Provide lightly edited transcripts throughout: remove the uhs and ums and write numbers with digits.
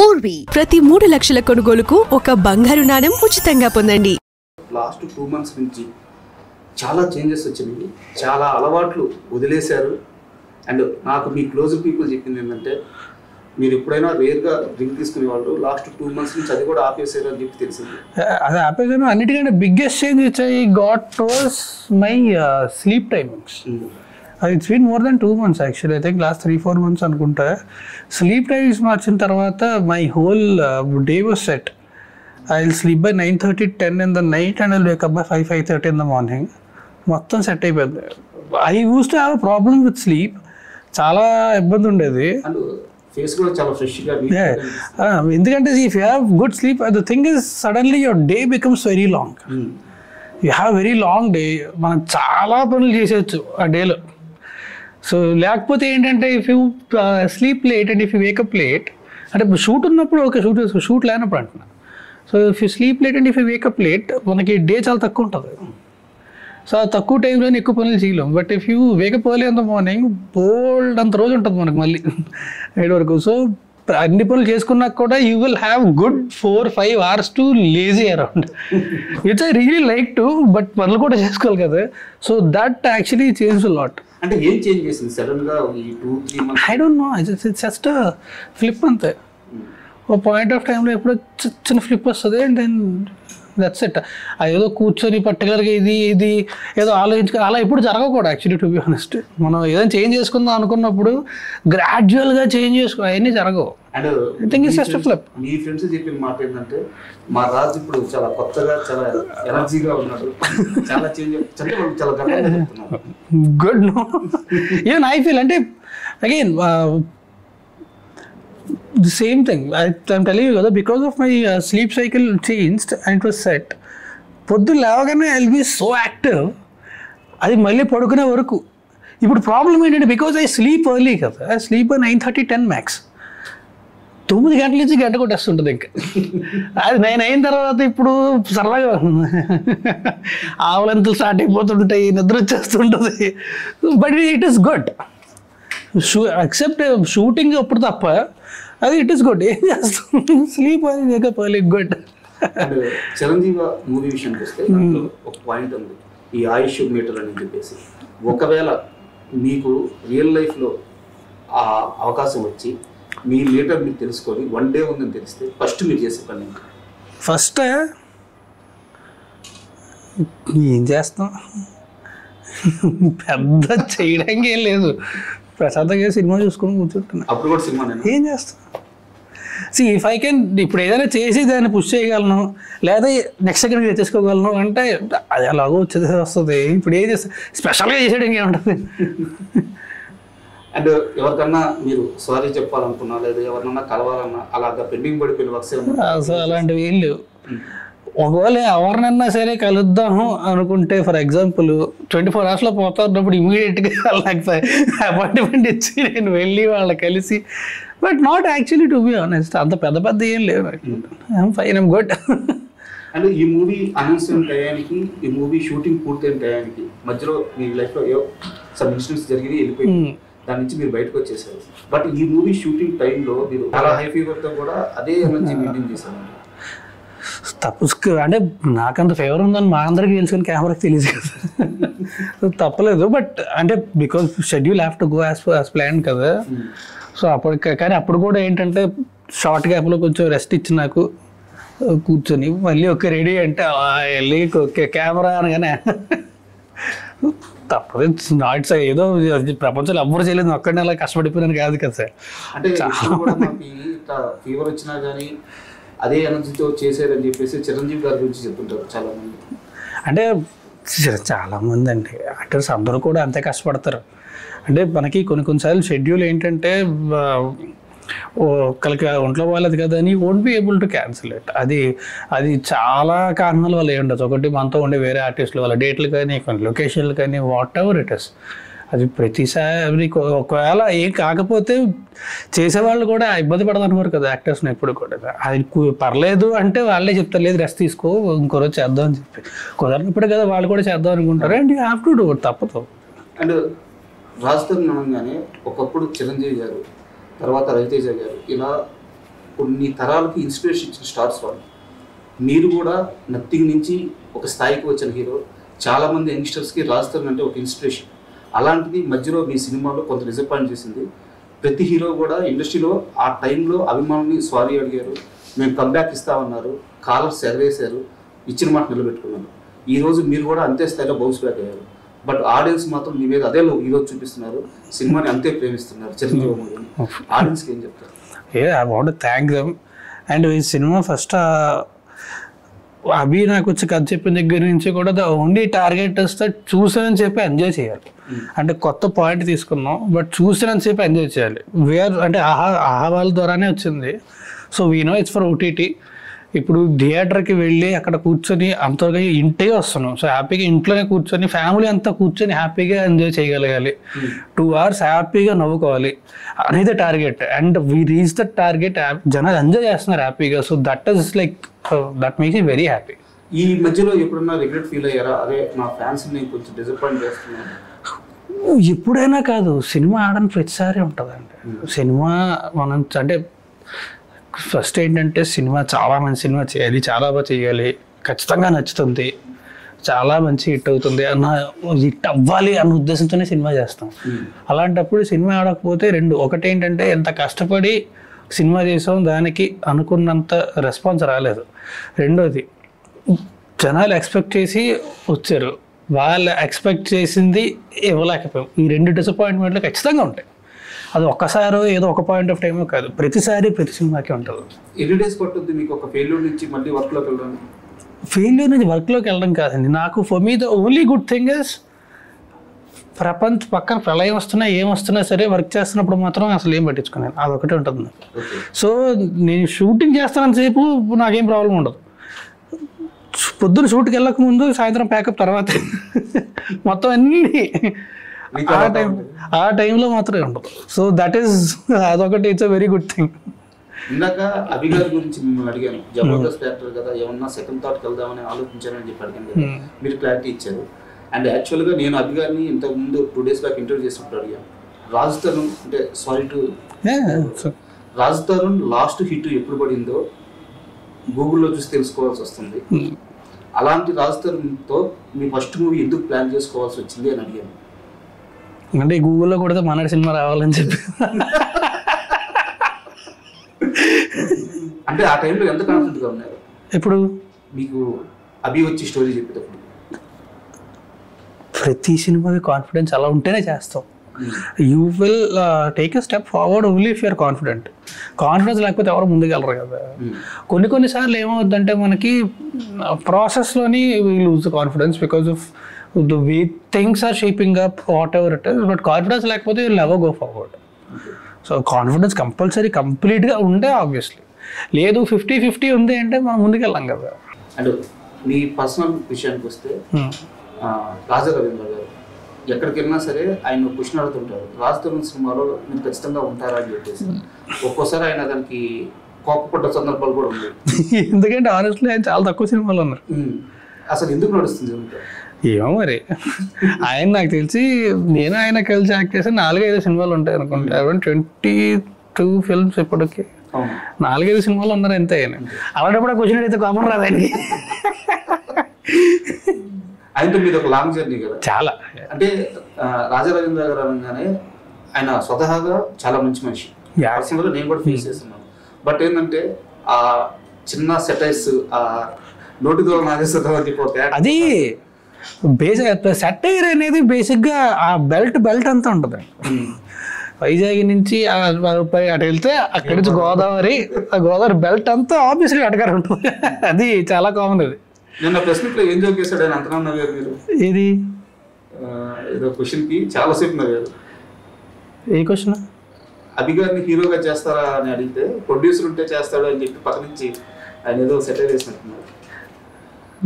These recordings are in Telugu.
4B ప్రతి 3 లక్షల కొనుగోలుకు ఒక బంగారు నాణెం ఉచితంగా పొందండి. లాస్ట్ 2 months నుంచి చాలా చేంజెస్ వచ్చినాయి, చాలా అలవాట్లు వదిలేశారు. అండ్ నాకు మీ క్లోజ్ పీపుల్ చెప్పింది ఏంటంటే మీరు ఎప్పుడైనా రేర్గా డ్రింక్ తీసుకునేవాళ్ళు, లాస్ట్ 2 months నుంచి అది కూడా ఆపేసారు అని చెప్పి తెలిసింది. అది ఆపేసాను. అన్నిటికంటే biggest change which I got was my sleep timings. It's been more than 2 months actually. I think last 3-4 months అనుకుంటా. స్లీప్ టైమింగ్స్ మార్చిన తర్వాత my whole day was set. I will sleep by 9:30-10 in the night and I'll wake up by 5-5:30 in the morning. మొత్తం సెట్ అయిపోయింది. I use to have a problem with sleep. చాలా ఇబ్బంది ఉండేది. ఫేస్ కూడా చాలా ఫ్రెష్గా. ఎందుకంటే if you have good sleep, the thing is suddenly your day becomes very long. You have very long day. మనం చాలా పనులు చేసేయచ్చు ఆ డేలో. సో లేకపోతే ఏంటంటే if you sleep late and if you wake up late, అంటే షూట్ ఉన్నప్పుడు ఓకే, షూట్ లేనప్పుడు అంటున్నా. So if you sleep late and if you wake up late, మనకి డే చాలా తక్కువ ఉంటుంది. సో ఆ తక్కువ టైంలోనే ఎక్కువ పనులు చేయలేం. But if you wake up early in the morning, బోల్డ్ అంత రోజు ఉంటుంది మనకు మళ్ళీ నైట్ వరకు. సో అన్ని పనులు చేసుకున్నాక కూడా you will have good 4-5 hours to lazy around, which I really like to. But పనులు కూడా చేసుకోవాలి కదా. So that actually change lot. అంటే ఏం చేంజ్ చేసింది సడన్ గా ఈ 2-3 months? I don't know, it's just flip అంతే. ఓ పాయింట్ ఆఫ్ టైంలో ఎప్పుడో చిన్న ఫ్లిప్ వస్తుంది అండ్ దెన్ దట్స్ ఇట్. ఏదో కూర్చొని పర్టికులర్గా ఇది ఏదో ఆలోచించుకో అలా ఎప్పుడు జరగకూడదు యాక్చువల్లీ, టు బి హానెస్ట్. మనం ఏదైనా చేంజ్ చేసుకుందాం అనుకున్నప్పుడు గ్రాడ్యువల్గా చేంజ్ చేసుకో, అవన్నీ జరగవు. And think is just flip. Me friends చెప్పిన మాట ఏంటంటే మా రాజు ఇప్పుడు చాలా కొత్తగా, చాలా ఎనర్జీగా ఉన్నాడు, చాలా చేంజ్, చాలా గర్వంగా చెప్తున్నారు. Good. No even I feel, అంటే again the same thing. I'm telling you, because of my sleep cycle changed and it was set. పొద్దున్న లేవగానే I'll be so active, అది మళ్ళీ పడుకునే వరకు. ఇప్పుడు ప్రాబ్లం ఏంటంటే బికాజ్ ఐ స్లీప్ ఎర్లీ కదా, ఐ స్లీప్ 9:30-10 మ్యాక్స్. 9 గంటల నుంచి గంట కొట్టేస్తుంటుంది ఇంకా. అది 9 అయిన తర్వాత ఇప్పుడు సరదాగా ఆవులంతలు స్టార్ట్ అయిపోతుంటాయి, నిద్ర వచ్చేస్తుంటుంది. But it is good. Except shooting అప్పుడు తప్ప అది ఇట్ ఈస్ గుడ్. ఏం చేస్తాం, స్లీప్ అది లేకపోలే గుడ్. అండ్ చిరంజీవి మూవీ విషయానికి వస్తే ఒక పాయింట్ ఉంది, ఈ ఆయుష్ మీటర్ అని చెప్పేసి. ఒకవేళ మీకు రియల్ లైఫ్లో ఆ అవకాశం వచ్చి మీ మీటర్ మీరు తెలుసుకొని 1 day ఉందని తెలిస్తే ఫస్ట్ మీరు చేసే పని? ఫస్ట్ ఏం చేస్తాం, పెద్ద చేయడానికి ఏం లేదు, ప్రశాంతంగా సినిమా చూసుకొని కూర్చుంటున్నా. అప్పుడు కూడా సినిమా ఏం చేస్తాం. సి ఇఫ్ ఐ కెన్ ఇప్పుడు ఏదైనా చేసి దాన్ని పుష్ చేయగలను, లేదా నెక్స్ట్ సెకండ్ తెచ్చేసుకోగలను అంటే అది అలాగో వచ్చేది వస్తుంది. ఇప్పుడు ఏం చేస్తా, స్పెషల్గా చేసేయడానికి ఏముంటుంది. అండ్ ఎవరికన్నా మీరు సారీ చెప్పాలనుకున్నా, లేదా ఎవరినన్నా కలవాలన్నా అలాగా పెండింగ్ పడిపోయిన వర్క్స్ అసలు అలాంటివి ఏం లేవు. ఒకవేళ ఎవరినన్నా సరే కలుద్దాము అనుకుంటే, ఫర్ ఎగ్జాంపుల్ 24 hours పోతా ఉన్నప్పుడు ఇమీడియట్గా వాళ్ళకి అపాయింట్మెంట్ ఇచ్చి నేను వెళ్ళి వాళ్ళని కలిసి, but not actually to be honest అంత పెద్ద ఏం లేవు. I'm fine, I'm good. And ఈ మూవీ అనౌన్స్ అయిన టయానికి, ఈ మూవీ షూటింగ్ పూర్తయిన టయానికి మధ్యలో మీ లైఫ్లో ఏవో సమ్ ఇన్సిడెంట్స్ జరిగి వెళ్ళిపోయి దాని నుంచి మీరు బయటకు వచ్చేసారు. బట్ ఈ మూవీ షూటింగ్ టైంలో మీరు చాలా హై ఫీవర్తో కూడా అదే ఎనర్జీ మెయింటైన్ చేశారు. తప్పు అంటే నాకంత ఫేవర్ ఉందని మా అందరికీ తెలుసు, కానీ కెమెరాకి తెలియదు కదా. తప్పలేదు. బట్ అంటే because schedule have to go as plan కదా. సో అప్పుడు కూడా ఏంటంటే షార్ట్ గ్యాప్లో కొంచెం రెస్ట్ ఇచ్చి నాకు కూర్చొని మళ్ళీ ఒక రెడీ అంటే వెళ్ళి కెమెరా అనగానే తప్పదు. నాట్ ఏదో ప్రపంచంలో ఎవ్వరు చేయలేదు, ఒక్కడిని అలా కష్టపడిపోయినాను కాదు కదా సార్. అంటే ఫీవర్ వచ్చినా కానీ అదే ఎనర్జీతో చేశారని చెప్పేసి చిరంజీవి గారి గురించి చెప్తుంటారు చాలామంది. అంటే చాలామంది అంటే యాక్టర్స్ అందరూ కూడా అంతే కష్టపడతారు. అంటే మనకి కొన్నిసార్లు షెడ్యూల్ ఏంటంటే ఒకరికి ఒంట్లో వాళ్ళది కదా అని won't be able to cancel it. అది చాలా కారణాల వల్ల ఉండొచ్చు. ఒకటి మనతో ఉండే వేరే ఆర్టిస్టులు వాళ్ళ డేట్లు కానీ, కొన్ని లొకేషన్లు కానీ, వాట్ ఎవర్ ఇట్ ఇస్. అది ప్రతిసారి ఒకవేళ ఏం కాకపోతే చేసేవాళ్ళు కూడా ఇబ్బంది పడదనుకోరు కదా యాక్టర్స్ని ఎప్పుడు కూడా. అది పర్లేదు అంటే వాళ్ళే చెప్తారు, లేదు రెస్ట్ తీసుకో ఇంకో రోజు చేద్దాం అని చెప్పి. కుదరనప్పుడు కదా వాళ్ళు కూడా చేద్దాం అనుకుంటారు. And you have to do it, తప్పదు. అండ్ రాజధాని అనగానే ఒకప్పుడు చిరంజీవి గారు, తర్వాత రవితేజ గారు, ఇలా కొన్ని తరాలకి ఇన్స్పిరేషన్ ఇచ్చిన స్టార్స్ వాళ్ళు. మీరు కూడా నథింగ్ నుంచి ఒక స్థాయికి వచ్చిన హీరో. చాలామంది యంగ్స్టర్స్కి రాజ్ తరుణ్ అంటే ఒక ఇన్స్పిరేషన్. అలాంటిది మధ్యలో మీ సినిమాలో కొంత డిసప్పాయింట్ చేసింది. ప్రతి హీరో కూడా ఇండస్ట్రీలో ఆ టైంలో అభిమానుల్ని సారీ అడిగారు, మేము కంబ్యాక్ ఇస్తామన్నారు, కాలర్స్ ఎగరేశారు, ఇచ్చిన మాట నిలబెట్టుకున్నారు. ఈరోజు మీరు కూడా అంతే స్థాయిలో బౌన్స్ బ్యాక్ అయ్యారు. బట్ ఆడియన్స్ మాత్రం మీ మీద అదే ఈరోజు చూపిస్తున్నారు, సినిమాని అంతే ప్రేమిస్తున్నారు. చిరంజీవి మూవీని ఆడియన్స్కి ఏం చెప్తారు? I want to thank them. And ఈ సినిమా ఫస్ట్ అభి నాకు వచ్చి కథ చెప్పిన దగ్గర నుంచి కూడా ద ఓన్లీ టార్గెట్ వస్తే చూసానని చెప్పి ఎంజాయ్ చేయాలి. అంటే కొత్త పాయింట్ తీసుకున్నాం, బట్ చూసానని చెప్పి ఎంజాయ్ చేయాలి. అంటే ఆహా వాళ్ళ ద్వారానే వచ్చింది. So we know it's for OTT. ఇప్పుడు థియేటర్కి వెళ్ళి అక్కడ కూర్చొని అంతగా ఇంటే వస్తున్నాం. సో హ్యాపీగా ఇంట్లోనే కూర్చొని ఫ్యామిలీ అంతా కూర్చొని హ్యాపీగా ఎంజాయ్ చేయగలగాలి. 2 hours హ్యాపీగా నవ్వుకోవాలి అనేది target. And we reach that target. జనాలు ఎంజాయ్ చేస్తున్నారు హ్యాపీగా. So that is like that makes me very happy. ఈ మధ్యలో ఎప్పుడన్నా రిగ్రెట్ ఫీల్ అయ్యారా? అదే నా ఫ్యాన్స్ని కొంచెం డిసప్పాయింట్ చేస్తున్నాను. ఎప్పుడైనా కాదు, సినిమా ఆడని ప్రతిసారి ఉంటుందండి. సినిమా మనం అంటే ఫస్ట్ ఏంటంటే సినిమా చాలా మంచి సినిమా చేయాలి, చాలా బాగా చేయాలి, ఖచ్చితంగా నచ్చుతుంది, చాలా మంచి హిట్ అవుతుంది అన్న హిట్ అవ్వాలి అన్న ఉద్దేశంతోనే సినిమా చేస్తాం. అలాంటప్పుడు సినిమా ఆడకపోతే ఒకటి ఏంటంటే ఎంత కష్టపడి సినిమా చేసాం దానికి అనుకున్నంత రెస్పాన్స్ రాలేదు. రెండోది జనాలు ఎక్స్పెక్ట్ చేసి వచ్చారు, వాళ్ళు ఎక్స్పెక్ట్ చేసింది ఇవ్వలేకపోయాం. ఈ 2 డిసప్పాయింట్మెంట్లు ఖచ్చితంగా ఉంటాయి. అది ఒక్కసారి ఏదో ఒక పాయింట్ ఆఫ్ టైమో కాదు, ప్రతిసారి ప్రతి సినిమాకి ఉంటుంది. ఎన్ని డేస్ పట్టుద్ది మీకు ఒక ఫెయిల్యూర్ నుంచి మళ్ళీ వర్క్లోకి వెళ్ళడానికి? ఫెయిల్యూర్ నుంచి వర్క్లోకి వెళ్ళడం కాదండి. నాకు for me the only good thing is పక్కన ప్రళయం వస్తున్నా ఏం వస్తున్నా సరే వర్క్ చేస్తున్నప్పుడు మాత్రం అసలు ఏం పట్టించుకున్నాను, అదొకటే ఉంటుంది. సో నేను షూటింగ్ చేస్తానని సేపు నాకేం ప్రాబ్లం ఉండదు. పొద్దున్న షూట్కి వెళ్ళక ముందు సాయంత్రం ప్యాకప్ తర్వాత మొత్తం అన్నీ ఆ టైంలో మాత్రమే ఉండదు. సో దట్ ఈస్ అదొకటి it's a very good thing. ఇందాక అభి గారి గురించి మిమ్మల్ని అడిగాను, జబర్దస్త్ యాక్టర్ కదా, ఏమన్నా సెకండ్ థాట్కి వెళ్దామని ఆలోచించానని చెప్పి అడిగాను కదా, మీరు క్లారిటీ ఇచ్చారు. అండ్ యాక్చువల్గా నేను అభి గారిని ఇంతకుముందు 2 days బ్యాక్ ఇంటర్వ్యూ చేసినప్పుడు అడిగాను, రాజ్ తరుణ్ అంటే రాజ్ తరుణ్ లాస్ట్ హిట్ ఎప్పుడు పడిందో గూగుల్లో చూసి తెలుసుకోవాల్సి వస్తుంది. అలాంటి రాజ్ తరుణ్తో మీ ఫస్ట్ మూవీ ఎందుకు ప్లాన్ చేసుకోవాల్సి వచ్చింది అని అడిగాను. అంటే గూగుల్లో కూడా మన సినిమా రావాలని చెప్పి. అంటే ఆ టైంలో ఎంత కాన్ఫిడెంట్గా ఉన్నారు? ఇప్పుడు మీకు అభి వచ్చి స్టోరీ చెప్పేటప్పుడు ప్రతి సినిమాకి కాన్ఫిడెన్స్ అలా ఉంటేనే చేస్తాం. You will take a step forward only if you're confident. Confidence లేకపోతే ఎవరు ముందుకెళ్ళరు కదా. కొన్నిసార్లు ఏమవుద్దంటే మనకి ప్రాసెస్లోని we lose the confidence because of the way things are shaping up whatever it is. But confidence లేకపోతే you will never go forward. So confidence compulsory కంప్లీట్గా ఉంటే ఆబ్వియస్లీ, లేదు 50-50 ఉంది అంటే మనం ముందుకెళ్ళాం కదా. అండ్ మీ పర్సనల్ విషయానికి వస్తే రాజా రవీంద్ర గారు ఎక్కడికి వెళ్ళినా సరే ఆయన క్వశ్చన్ అడుగుతుంటారు, రాజ్ తరుణ్ సినిమాలో మీరు ఖచ్చితంగా ఉంటారా అని చెప్పేసి. ఒక్కోసారి ఆయన దానికి కోపపడ్డ సందర్భాలు కూడా ఉన్నాయి. ఎందుకంటే ఆనెస్ట్లీ ఆయన చాలా తక్కువ సినిమాలు ఉన్నారు. అసలు ఎందుకు నడుస్తుంది? ఏమో మరి. ఆయన నాకు తెలిసి నేను ఆయన కలిసి యాక్ట్ చేసి 4-5 సినిమాలు ఉంటాయి అనుకుంటా. 22 films ఇప్పటికి 4-5 సినిమాలు ఉన్నారు అంతే. ఆయన అలాంటప్పుడు క్వశ్చన్ అడిగితే కామన్ రాదు ఆయనకి. ఆయనతో మీద ఒక లాంగ్ జర్నీ కదా చాలా. అంటే రాజా రవీంద్ర గారు అనగానే ఆయన స్వతహాగా చాలా మంచి మనిషి. పర్సనల్గా నేను కూడా ఫేస్ చేస్తున్నాను. బట్ ఏంటంటే ఆ చిన్న సెటైర్స్, ఆ నోటితో నాగేశ్వరరావు అని చెప్పి అది బేసిక్ సెటైర్ అనేది బేసిక్గా ఆ బెల్ట్ అంతా ఉంటుంది. వైజాగ్ నుంచి అటు వెళ్తే అక్కడి నుంచి గోదావరి బెల్ట్ అంతా ఆబ్వియస్లీ అటగారు ఉంటుంది. అది చాలా కామన్. అది నిన్న ప్రెస్ మీట్ లో ఏం జోక్ చేశాడు ఆయన అంతగా నవ్వారు మీరు? ఏది ఏదో క్వశ్చన్ కి చాలా సేపు నవ్వారు. ఏ క్వశ్చన్? అభి గారిని హీరోగా చేస్తారా అని అడిగితే ప్రొడ్యూసర్ ఉంటే చేస్తాడు అని చెప్పి పక్క నుంచి ఆయన ఏదో సెటిల్ చేసినట్టున్నారు.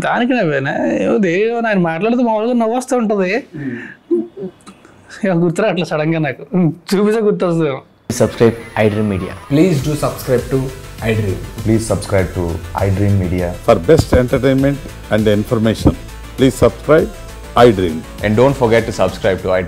దానికి నవ్వేనా? ఏదో ఆయన మాట్లాడితే మామూలుగా నవ్వు వస్తూ ఉంటుంది. గుర్తురా అట్లా సడన్ గా నాకు చూపిస్తే గుర్తొస్తుంది. Subscribe iDream Media. Please do subscribe to iDream. Please subscribe to iDream Media. For best entertainment and information, please subscribe iDream. And don't forget to subscribe to iDream.